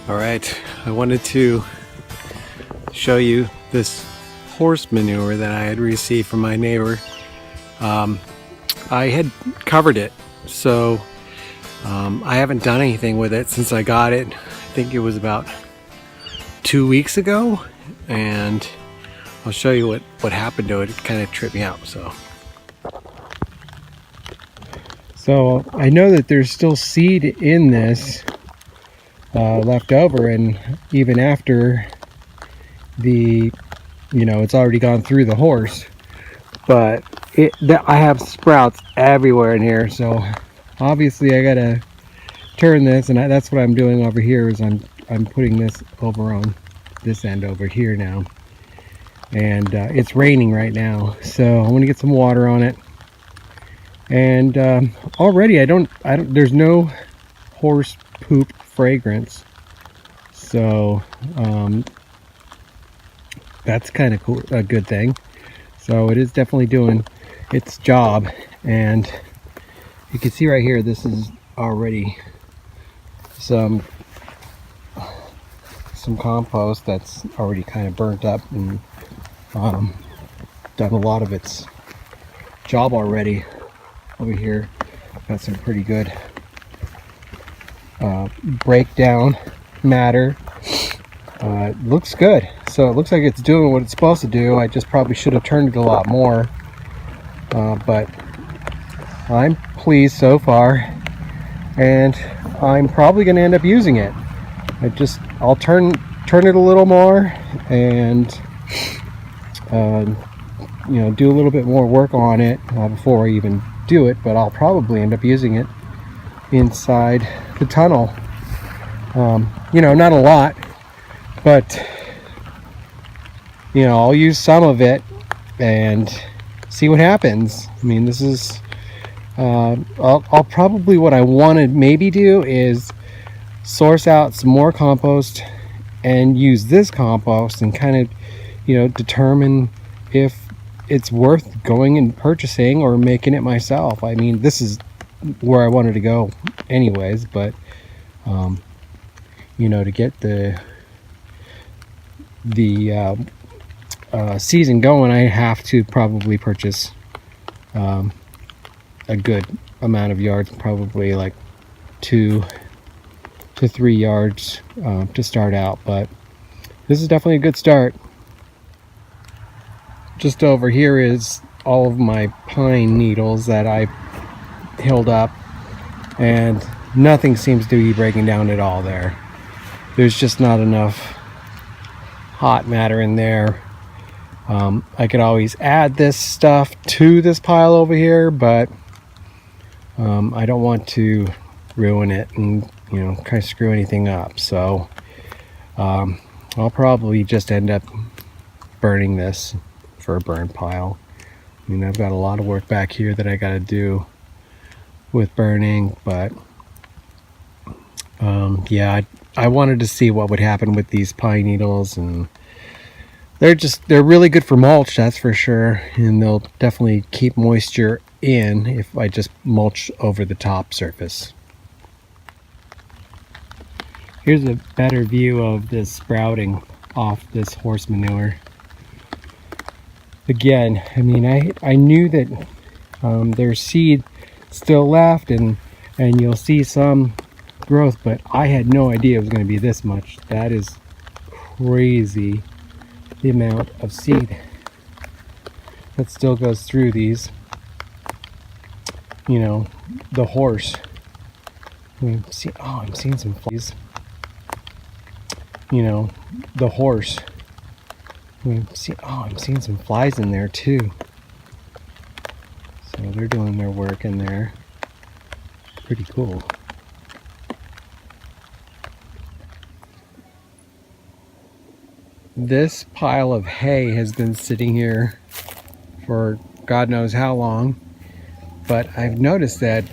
All right, I wanted to show you this horse manure that I had received from my neighbor. I had covered it, so I haven't done anything with it since I got it. I think it was about 2 weeks ago, and I'll show you what happened to it. It kind of tripped me out. So I know that there's still seed in this left over, and even after it's already gone through the horse, but I have sprouts everywhere in here. So obviously I gotta turn this, and that's what I'm doing over here. Is I'm putting this over on this end over here now, and it's raining right now, so I want to get some water on it. And already I don't there's no horse poop fragrance, so that's kind of cool, a good thing. So it is definitely doing its job, and you can see right here, this is already some compost that's already kind of burnt up and done a lot of its job already. Over here got some pretty good breakdown matter. Looks good, so it looks like it's doing what it's supposed to do. I just probably should have turned it a lot more, but I'm pleased so far, and I'm probably going to end up using it. I'll turn it a little more, and do a little bit more work on it before I even do it. But I'll probably end up using it inside the tunnel. Not a lot, but I'll use some of it and see what happens. I mean, this is I'll probably, what I want to maybe do is source out some more compost and use this compost and kind of determine if it's worth going and purchasing or making it myself. I mean, this is where I wanted to go anyways, but to get the season going, I have to probably purchase a good amount of yards, probably like 2 to 3 yards to start out, but this is definitely a good start. Just over here is all of my pine needles that I held up, and nothing seems to be breaking down at all there. There's just not enough hot matter in there. I could always add this stuff to this pile over here, but I don't want to ruin it and kind of screw anything up. So I'll probably just end up burning this for a burn pile. I mean, I've got a lot of work back here that I got to do with burning, but yeah, I wanted to see what would happen with these pine needles, and they're really good for mulch, that's for sure, and they'll definitely keep moisture in if I just mulch over the top surface. Here's a better view of this sprouting off this horse manure. Again, I mean, I knew that there's seed still left, and you'll see some growth, but I had no idea it was going to be this much. That is crazy, the amount of seed that still goes through these. The horse. I'm seeing some flies. The horse. I'm seeing some flies in there too. So they're doing their work in there. Pretty cool. This pile of hay has been sitting here for God knows how long, but I've noticed that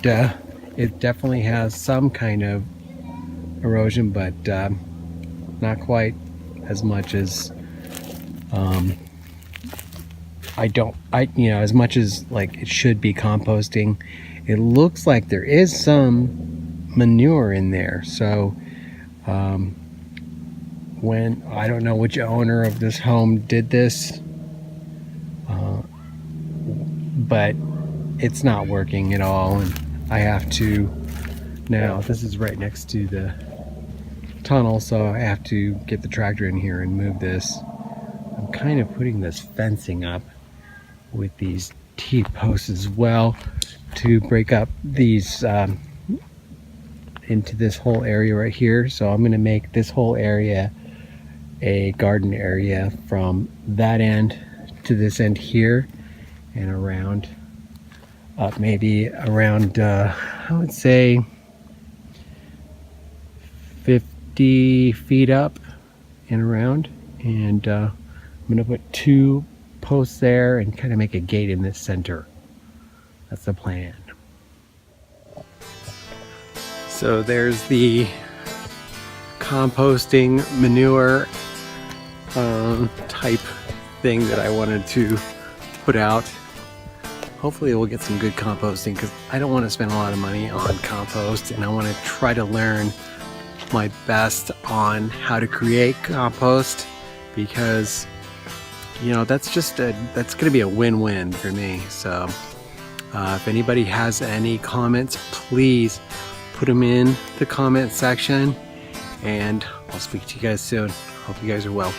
it definitely has some kind of erosion, but not quite as much as as much as like it should be composting. It looks like there is some manure in there, so when, I don't know which owner of this home did this, but it's not working at all, and I have to, now this is right next to the tunnel, so I have to get the tractor in here and move this. I'm kind of putting this fencing up with these T-posts as well to break up these into this whole area right here. So I'm going to make this whole area a garden area from that end to this end here, and around up maybe around I would say 50 feet up and around, and I'm gonna put 2 posts there and kind of make a gate in this center. That's the plan. So there's the composting manure type thing that I wanted to put out. Hopefully we'll get some good composting, because I don't want to spend a lot of money on compost, and I want to try to learn my best on how to create compost, because you know that's going to be a win-win for me. So if anybody has any comments, please put them in the comment section, and I'll speak to you guys soon. Hope you guys are well.